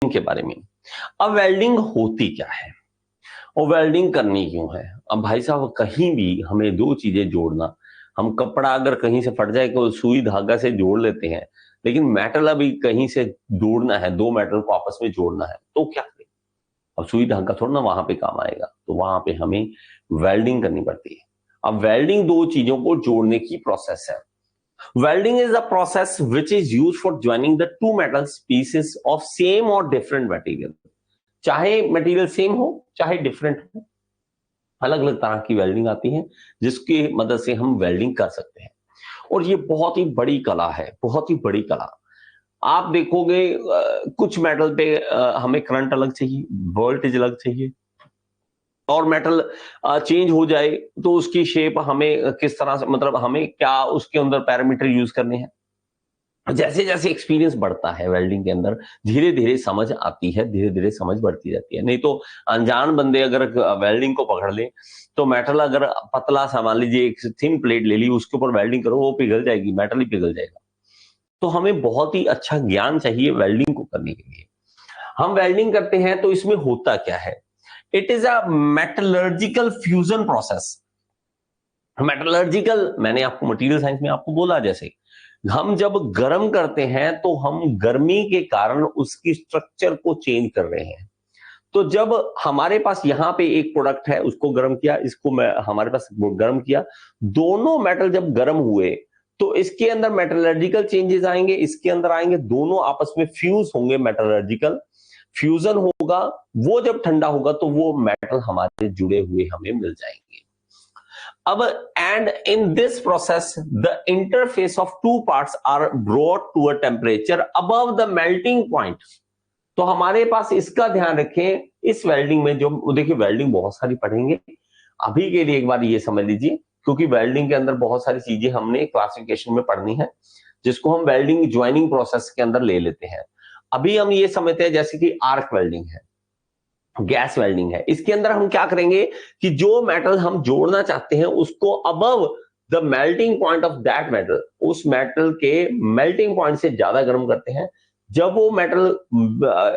के बारे में। अब वेल्डिंग होती क्या है और वेल्डिंग करनी क्यों है? अब भाई साहब कहीं भी हमें दो चीजें जोड़ना, हम कपड़ा अगर कहीं से फट जाए तो सुई धागा से जोड़ लेते हैं, लेकिन मेटल अभी कहीं से जोड़ना है, दो मेटल को आपस में जोड़ना है तो क्या करें? अब सुई धागा थोड़ा ना वहां पे काम आएगा, तो वहां पे हमें वेल्डिंग करनी पड़ती है। अब वेल्डिंग दो चीजों को जोड़ने की प्रोसेस है। Welding is the process which is used for joining the two metal pieces of same or different material. चाहे मटेरियल सेम हो चाहे डिफरेंट हो, अलग अलग तरह की वेल्डिंग आती है जिसकी मदद से हम वेल्डिंग कर सकते हैं। और ये बहुत ही बड़ी कला है, बहुत ही बड़ी कला। आप देखोगे कुछ मेटल पे हमें करंट अलग चाहिए, वोल्टेज अलग चाहिए, और मेटल चेंज हो जाए तो उसकी शेप हमें किस तरह से, मतलब हमें क्या उसके अंदर पैरामीटर यूज करने हैं। जैसे जैसे एक्सपीरियंस बढ़ता है वेल्डिंग के अंदर, धीरे धीरे समझ आती है, धीरे धीरे समझ बढ़ती रहती है। नहीं तो अनजान बंदे अगर वेल्डिंग को पकड़ ले तो मेटल अगर पतला सा, मान लीजिए एक थिन प्लेट ले ली, उसके ऊपर वेल्डिंग करो, वो पिघल जाएगी, मेटल ही पिघल जाएगा। तो हमें बहुत ही अच्छा ज्ञान चाहिए वेल्डिंग को करने के लिए। हम वेल्डिंग करते हैं तो इसमें होता क्या है? It is a metallurgical fusion process. Metallurgical, मैंने आपको मटेरियल साइंस में आपको बोला, जैसे हम जब गर्म करते हैं तो हम गर्मी के कारण उसकी स्ट्रक्चर को चेंज कर रहे हैं। तो जब हमारे पास यहाँ पे एक प्रोडक्ट है, उसको गर्म किया, इसको हमारे पास गर्म किया, दोनों मेटल जब गर्म हुए तो इसके अंदर मेटलर्जिकल चेंजेस आएंगे, इसके अंदर आएंगे, दोनों आपस में फ्यूज होंगे, मेटलर्जिकल फ्यूजन होगा। वो जब ठंडा होगा तो वो मेटल हमारे जुड़े हुए हमें मिल जाएंगे। अब and in this process the interface of two parts are brought to a temperature above the melting point। तो हमारे पास इसका ध्यान रखें इस वेल्डिंग में, जो देखिए वेल्डिंग बहुत सारी पढ़ेंगे, अभी के लिए एक बार ये समझ लीजिए, क्योंकि वेल्डिंग के अंदर बहुत सारी चीजें हमने क्लासिफिकेशन में पढ़नी है जिसको हम वेल्डिंग ज्वाइनिंग प्रोसेस के अंदर ले लेते हैं। अभी हम ये समझते हैं जैसे कि आर्क वेल्डिंग है, गैस वेल्डिंग है। इसके अंदर हम क्या करेंगे कि जो मेटल हम जोड़ना चाहते हैं उसको above the melting point of that metal, उस मेटल के मेल्टिंग पॉइंट से ज्यादा गर्म करते हैं। जब वो मेटल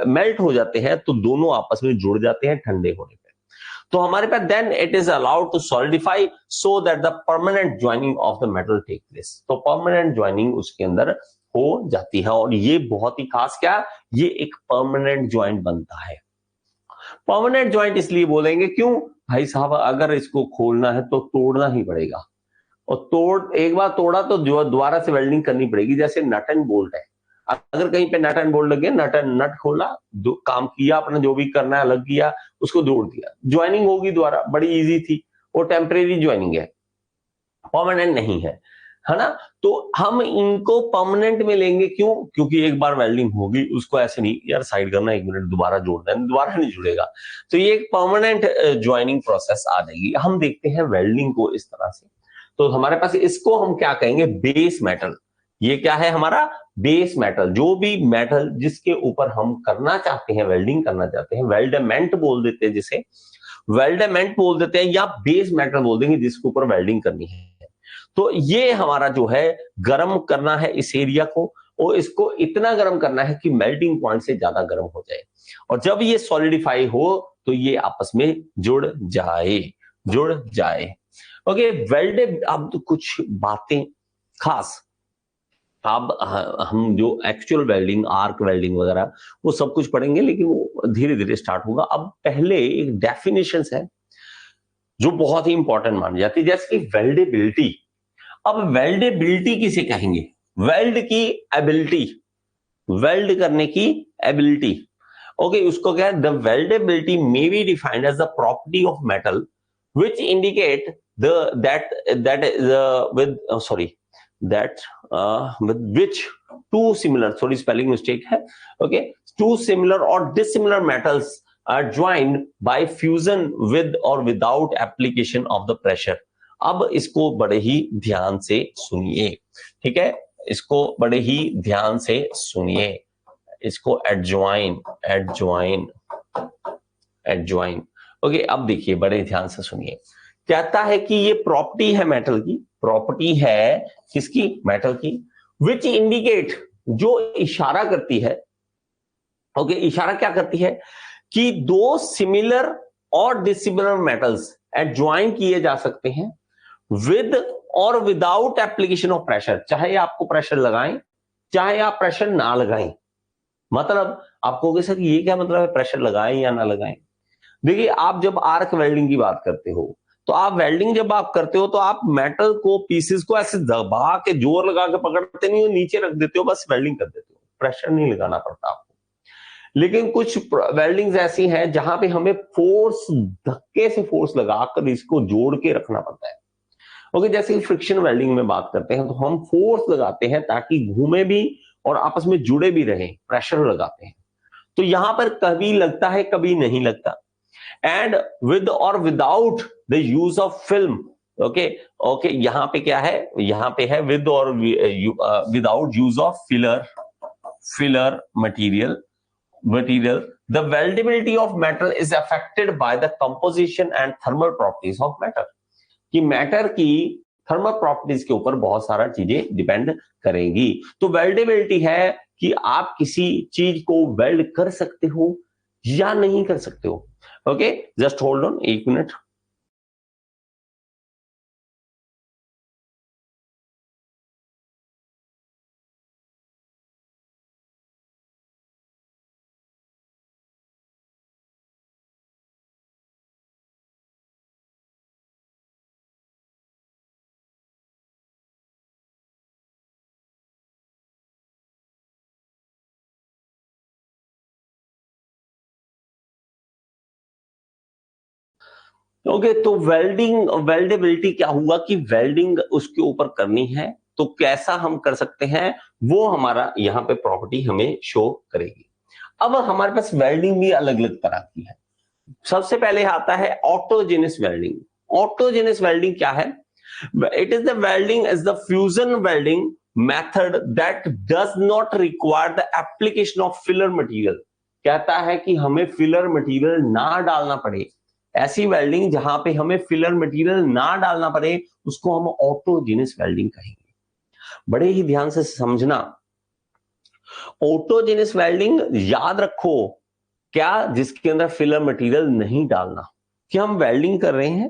मेल्ट हो जाते हैं तो दोनों आपस में जुड़ जाते हैं ठंडे होने पे। तो हमारे पास then it is allowed to solidify so that the permanent joining of the metal take place. तो परमानेंट ज्वाइनिंग उसके अंदर हो जाती है, और ये बहुत ही खास, क्या, ये एक परमानेंट ज्वाइंट बनता है। परमानेंट ज्वाइंट इसलिए बोलेंगे, क्यों भाई साहब, अगर इसको खोलना है तो तोड़ना ही पड़ेगा, और एक बार तोड़ा तो दोबारा से वेल्डिंग करनी पड़ेगी। जैसे नट एंड बोल्ट है, अगर कहीं पे नट एंड बोल्ट लगे, नट खोला, काम किया अपना, जो भी करना है लग गया, उसको जोड़ दिया, ज्वाइनिंग होगी दोबारा, बड़ी इजी थी। वो टेम्परेरी ज्वाइनिंग है, परमानेंट नहीं है ना। तो हम इनको परमानेंट में लेंगे, क्यों? क्योंकि एक बार वेल्डिंग होगी, उसको ऐसे नहीं यार साइड करना, एक मिनट दोबारा जोड़ना है, दोबारा नहीं जुड़ेगा। तो ये एक परमानेंट ज्वाइनिंग प्रोसेस आ जाएगी। हम देखते हैं वेल्डिंग को इस तरह से। तो हमारे पास इसको हम क्या कहेंगे? Base metal. ये क्या है हमारा? Base metal. जो भी मेटल जिसके ऊपर हम करना चाहते हैं, वेल्डिंग करना चाहते हैं, वेल्डमेंट बोल देते हैं जिसे, वेल्डमेंट बोल देते हैं, या बेस मेटल बोल देंगे जिसके ऊपर वेल्डिंग करनी है। तो ये हमारा जो है गर्म करना है इस एरिया को, और इसको इतना गर्म करना है कि मेल्टिंग पॉइंट से ज्यादा गर्म हो जाए, और जब ये सॉलिडिफाई हो तो ये आपस में जुड़ जाए। Okay, welded. अब तो कुछ बातें खास, अब हम जो एक्चुअल वेल्डिंग, आर्क वेल्डिंग वगैरह, वो सब कुछ पढ़ेंगे, लेकिन वो धीरे धीरे स्टार्ट होगा। अब पहले एक डेफिनेशन है जो बहुत ही इंपॉर्टेंट मानी जाती है, जैसे कि वेल्डेबिलिटी। अब वेल्डेबिलिटी किसे कहेंगे? वेल्ड की एबिलिटी, वेल्ड करने की एबिलिटी। ओके, उसको क्या है? The weldability may be defined as the property of metal which indicate that is with which two similar, sorry spelling mistake है, okay, two similar or dissimilar metals are joined by fusion with or without application of the pressure। अब इसको बड़े ही ध्यान से सुनिए, ठीक है, इसको बड़े ही ध्यान से सुनिए, इसको एडजॉइन ओके। अब देखिए बड़े ध्यान से सुनिए, कहता है कि ये प्रॉपर्टी है मेटल की, प्रॉपर्टी है किसकी? मेटल की, विच इंडिकेट, जो इशारा करती है ओके, इशारा क्या करती है कि दो सिमिलर और डिसिमिलर मेटल्स एडजॉइन किए जा सकते हैं विद और विदाउट एप्लीकेशन ऑफ प्रेशर, चाहे आपको प्रेशर लगाएं चाहे आप प्रेशर ना लगाएं। मतलब आप कहोगे सर ये क्या मतलब है, प्रेशर लगाएं या ना लगाएं? देखिए, आप जब आर्क वेल्डिंग की बात करते हो तो आप वेल्डिंग जब आप करते हो तो आप मेटल को, पीसेस को ऐसे दबा के जोर लगा के पकड़ते नहीं हो, नीचे रख देते हो, बस वेल्डिंग कर देते हो, प्रेशर नहीं लगाना पड़ता आपको। लेकिन कुछ वेल्डिंग्स ऐसी हैं जहां पे हमें फोर्स, धक्के से फोर्स लगाकर इसको जोड़ के रखना पड़ता है। ओके, जैसे फ्रिक्शन वेल्डिंग में बात करते हैं तो हम फोर्स लगाते हैं ताकि घूमे भी और आपस में जुड़े भी रहें, प्रेशर लगाते हैं। तो यहां पर कभी लगता है कभी नहीं लगता। एंड विद और without the use of film, okay okay, यहां पे क्या है, यहां पे है विद और without use of filler material, the weldability of metal is affected by the composition and thermal properties of matter, कि मैटर की थर्मल प्रॉपर्टीज के ऊपर बहुत सारा चीजें डिपेंड करेंगी। तो वेल्डेबिलिटी है कि आप किसी चीज को वेल्ड कर सकते हो या नहीं कर सकते हो। ओके, जस्ट होल्ड ऑन, एक मिनट। ओके, तो वेल्डेबिलिटी क्या हुआ कि वेल्डिंग उसके ऊपर करनी है तो कैसा हम कर सकते हैं, वो हमारा यहाँ पे प्रॉपर्टी हमें शो करेगी। अब हमारे पास वेल्डिंग भी अलग अलग तरह की है। सबसे पहले आता है ऑटोजेनस वेल्डिंग। ऑटोजेनस वेल्डिंग क्या है? It is the welding is the fusion welding method that does not require the application of filler material. कहता है कि हमें फिलर मटेरियल ना डालना पड़े, ऐसी वेल्डिंग जहां पे हमें फिलर मटेरियल ना डालना पड़े उसको हम ऑटोजेनस वेल्डिंग कहेंगे। बड़े ही ध्यान से समझना, ऑटोजेनस वेल्डिंग याद रखो क्या, जिसके अंदर फिलर मटेरियल नहीं डालना। कि हम वेल्डिंग कर रहे हैं,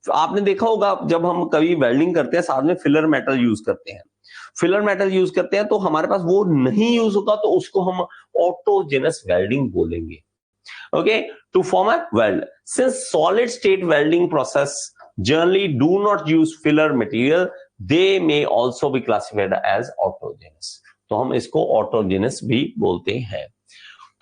तो आपने देखा होगा जब हम कभी वेल्डिंग करते हैं साथ में फिलर मेटल यूज करते हैं, फिलर मेटल यूज करते हैं तो हमारे पास वो नहीं यूज होगा तो उसको हम ऑटोजेनस वेल्डिंग बोलेंगे। Okay, to form a weld, since solid state welding process generally do not use filler material, they may also be classified as autogenous। तो हम इसको autogenous भी बोलते हैं।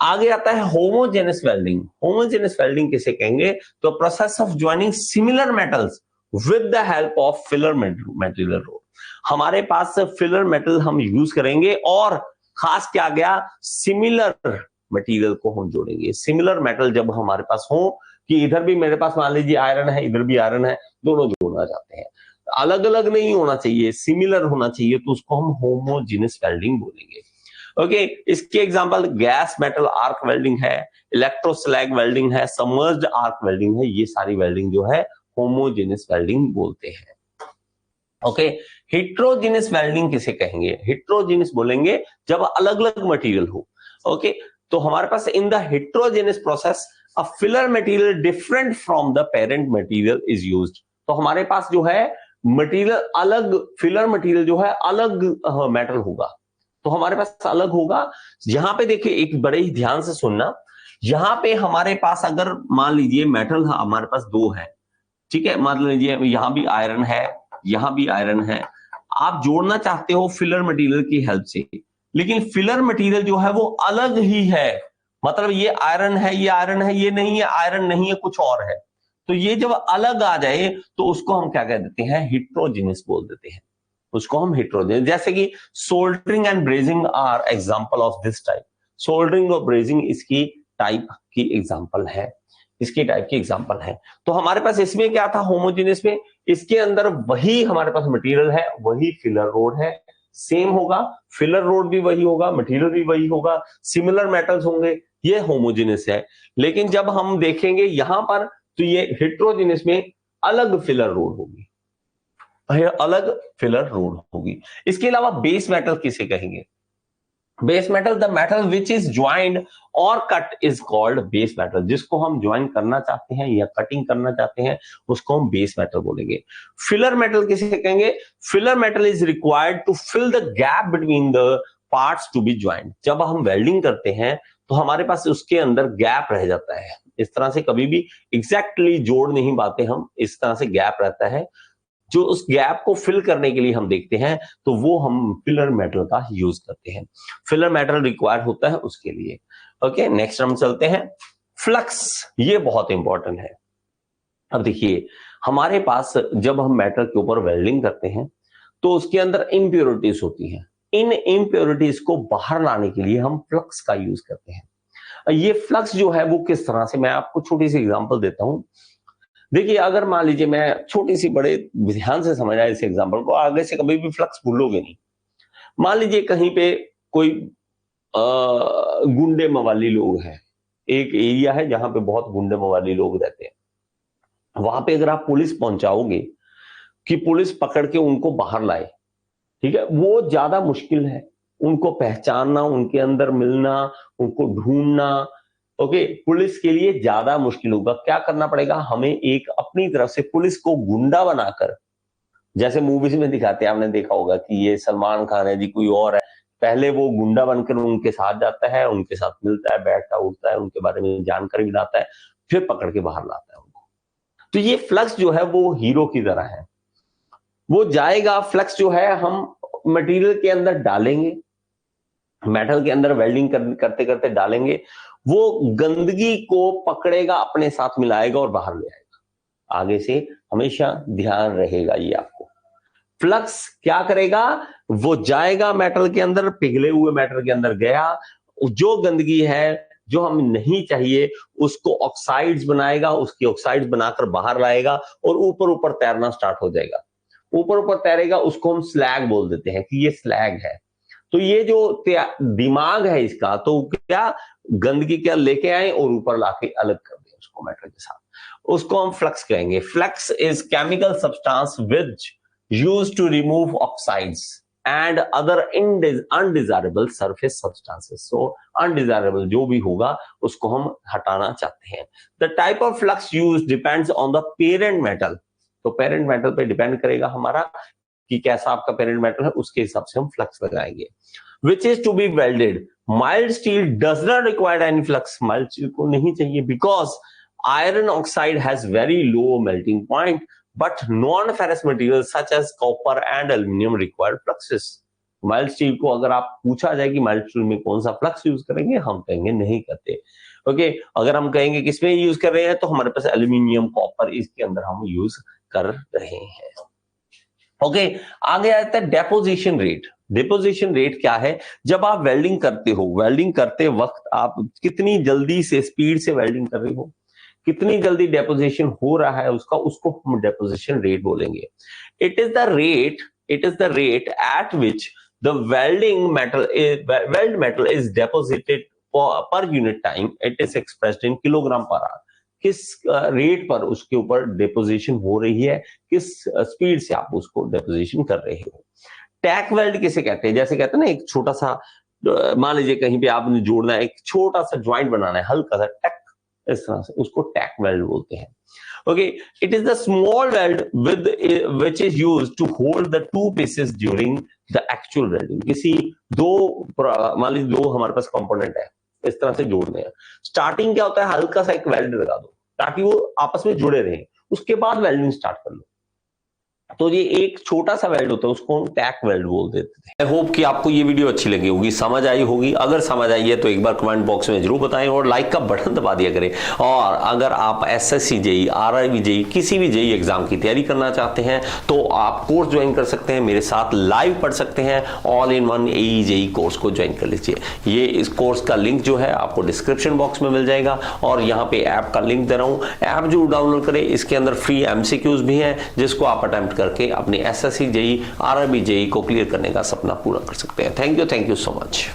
आगे आता है होमोजेनस वेल्डिंग। होमोजेनस वेल्डिंग किसे कहेंगे? तो process of joining similar metals with the help of filler material road. हमारे पास फिलर मेटल हम यूज करेंगे और खास क्या गया, सिमिलर मटेरियल को हम जोड़ेंगे। सिमिलर मेटल जब हमारे पास हो कि इधर भी मेरे पास मान लीजिए आयरन है, इधर भी आयरन है, दोनों जोड़ना चाहते हैं, अलग अलग नहीं होना चाहिए, सिमिलर होना चाहिए, तो उसको हम होमोजेनस वेल्डिंग बोलेंगे। ओके, इसके example gas metal arc welding है, इलेक्ट्रोस्लैग वेल्डिंग है, सबमर्ज्ड आर्क वेल्डिंग है, ये सारी वेल्डिंग जो है होमोजेनस वेल्डिंग बोलते हैं। ओके, हेट्रोजेनस वेल्डिंग किसे कहेंगे? हेट्रोजेनस बोलेंगे जब अलग अलग मटेरियल हो। ओके, तो हमारे पास in the heterogeneous process a filler material different from the parent material is used. तो हमारे पास जो है मटेरियल अलग, फिलर मटेरियल जो है अलग मेटल होगा, तो हमारे पास अलग होगा। यहां पे देखिए, एक बड़े ही ध्यान से सुनना, यहां पे हमारे पास अगर मान लीजिए मेटल हमारे पास दो है, ठीक है, मान लीजिए यहां भी आयरन है, यहां भी आयरन है, आप जोड़ना चाहते हो फिलर मटेरियल की हेल्प से, लेकिन फिलर मटेरियल जो है वो अलग ही है। मतलब ये आयरन है, ये आयरन है, ये नहीं है, आयरन नहीं है, कुछ और है। तो ये जब अलग आ जाए तो उसको हम क्या कह देते हैं? हेट्रोजेनस बोल देते हैं, उसको हम हेट्रोजेनस। जैसे कि soldering and brazing are example of this type. Soldering और ब्रेजिंग इसकी टाइप की एग्जांपल है, इसकी टाइप की एग्जांपल है। तो हमारे पास इसमें क्या था होमोजेनस में, इसके अंदर वही हमारे पास मटेरियल है, वही फिलर रोड है, सेम होगा, फिलर रोड भी वही होगा, मटेरियल भी वही होगा, सिमिलर मेटल्स होंगे, ये होमोजेनस है। लेकिन जब हम देखेंगे यहां पर तो ये हेट्रोजेनस में अलग फिलर रोड होगी, अलग फिलर रोड होगी। इसके अलावा बेस मेटल किसे कहेंगे? Base metal, the metal which is joined और cut is called base metal. जिसको हम ज्वाइन करना चाहते हैं या कटिंग करना चाहते हैं उसको हम बेस मेटल बोलेंगे। फिलर मेटल किसे कहेंगे? Filler metal is required to fill the gap between the parts to be joined. जब हम वेल्डिंग करते हैं तो हमारे पास उसके अंदर गैप रह जाता है, इस तरह से कभी भी एग्जैक्टली जोड़ नहीं पाते हम, इस तरह से गैप रहता है। जो उस गैप को फिल करने के लिए हम देखते हैं तो वो हम फिलर मेटल का यूज करते हैं। फिलर मेटल रिक्वायर होता है उसके लिए। ओके, नेक्स्ट हम चलते हैं फ्लक्स। ये बहुत इंपॉर्टेंट है। अब देखिए, हमारे पास जब हम मेटल के ऊपर वेल्डिंग करते हैं तो उसके अंदर इम्प्योरिटीज होती हैं। इन इम्प्योरिटीज को बाहर लाने के लिए हम फ्लक्स का यूज करते हैं। ये फ्लक्स जो है वो किस तरह से, मैं आपको छोटी सी एग्जांपल देता हूं। देखिए, अगर मान लीजिए, मैं छोटी सी, बड़े ध्यान से समझना इस एग्जांपल को, आगे से कभी भी फ्लक्स भूलोगे नहीं। मान लीजिए कहीं पे कोई गुंडे मवाली लोग हैं, एक एरिया है जहां पे बहुत गुंडे मवाली लोग रहते हैं। वहां पे अगर आप पुलिस पहुंचाओगे कि पुलिस पकड़ के उनको बाहर लाए, ठीक है, वो ज्यादा मुश्किल है। उनको पहचानना, उनके अंदर मिलना, उनको ढूंढना, ओके, पुलिस के लिए ज्यादा मुश्किल होगा। क्या करना पड़ेगा हमें? एक अपनी तरफ से पुलिस को गुंडा बनाकर, जैसे मूवीज में दिखाते हैं, आपने देखा होगा कि ये सलमान खान है जी, कोई और है, पहले वो गुंडा बनकर उनके साथ जाता है, उनके साथ मिलता है, बैठता उठता है, उनके बारे में जानकारी लाता है, फिर पकड़ के बाहर लाता है उनको। तो ये फ्लक्स जो है वो हीरो की तरह है। वो जाएगा, फ्लक्स जो है हम मटेरियल के अंदर डालेंगे, मेटल के अंदर वेल्डिंग करते करते डालेंगे, वो गंदगी को पकड़ेगा, अपने साथ मिलाएगा और बाहर ले आएगा। आगे से हमेशा ध्यान रहेगा ये आपको। फ्लक्स क्या करेगा? वो जाएगा मेटल के अंदर, पिघले हुए मेटल के अंदर गया, जो गंदगी है, जो हमें नहीं चाहिए, उसको ऑक्साइड्स बनाएगा, उसकी ऑक्साइड्स बनाकर बाहर लाएगा और ऊपर ऊपर तैरना स्टार्ट हो जाएगा। ऊपर ऊपर तैरेगा, उसको हम स्लैग बोल देते हैं कि ये स्लैग है। तो ये जो दिमाग है इसका, तो क्या गंदगी क्या लेके आए और ऊपर लाके अलग कर दें उसको मेटल के साथ, उसको हम फ्लक्स कहेंगे। Flux is chemical substance which used to remove oxides and other undesirable surface substances. So undesirable जो भी होगा उसको हम हटाना चाहते हैं। The type of flux use depends on the parent metal. तो पेरेंट मेटल पे डिपेंड करेगा हमारा कि कैसा आपका पेरेंट मेटल है, उसके हिसाब से हम फ्लक्स लगाएंगे। Which is to be welded. Mild steel does not require any flux. Mild steel को नहीं चाहिए because iron oxide has very low melting point, but non ferrous material such as copper and aluminium require fluxes. Mild steel को अगर आप पूछा जाए कि mild steel में कौन सा फ्लक्स यूज करेंगे, हम कहेंगे नहीं करते। ओके, अगर हम कहेंगे किसमें यूज कर रहे हैं तो हमारे पास एल्यूमिनियम, कॉपर, इसके अंदर हम यूज कर रहे हैं। ओके, आगे आता है डेपोजिशन रेट। डेपोजिशन रेट क्या है? जब आप वेल्डिंग करते हो, वेल्डिंग करते वक्त आप कितनी जल्दी से, स्पीड से वेल्डिंग कर रहे हो, कितनी जल्दी डेपोजिशन हो रहा है उसका, उसको हम डेपोजिशन रेट बोलेंगे। It is the rate at which the weld metal is deposited per unit time. It is expressed in kilogram per hour. किस रेट पर उसके ऊपर डेपोजिशन हो रही है, किस स्पीड से आप उसको डेपोजिशन कर रहे हो। टैक वेल्ड किसे कहते हैं? जैसे कहते हैं ना, एक छोटा सा, मान लीजिए कहीं पे आपने जोड़ना है, एक छोटा सा ज्वाइंट बनाना है, हल्का सा टैक, इस तरह से, उसको टैक वेल्ड बोलते हैं। Okay, it is the small weld with which is used to hold the two pieces during the actual welding. किसी दो, मान लीजिए दो हमारे पास कंपोनेंट है, इस तरह से जोड़ने हैं। स्टार्टिंग क्या होता है, हल्का सा एक वेल्ड लगा दो ताकि वो आपस में जुड़े रहे, उसके बाद वेल्डिंग स्टार्ट कर लो। तो ये एक छोटा सा वेल्ड होता है, उसको हम टैक वेल्ड बोल देते थे। आई होप कि आपको ये वीडियो अच्छी लगी होगी, समझ आई होगी। अगर समझ आई है तो एक बार कमेंट बॉक्स में जरूर बताएं और लाइक का बटन दबा दिया करें। और अगर आप एसएससी जेई, आरआरबी जेई, किसी भी जेई एग्जाम की तैयारी करना चाहते हैं तो आप कोर्स ज्वाइन कर सकते हैं, मेरे साथ लाइव पढ़ सकते हैं। All in one AE JE course को ज्वाइन कर लीजिए। ये इस कोर्स का लिंक जो है आपको डिस्क्रिप्शन बॉक्स में मिल जाएगा और यहाँ पे ऐप का लिंक दे रहा हूँ। ऐप जरूर डाउनलोड करें, इसके अंदर फ्री एमसीक्यूज भी हैं जिसको आप अटेम्प्ट करके अपनी एसएससी जेई, आरआरबी जेई को क्लियर करने का सपना पूरा कर सकते हैं। Thank you so much.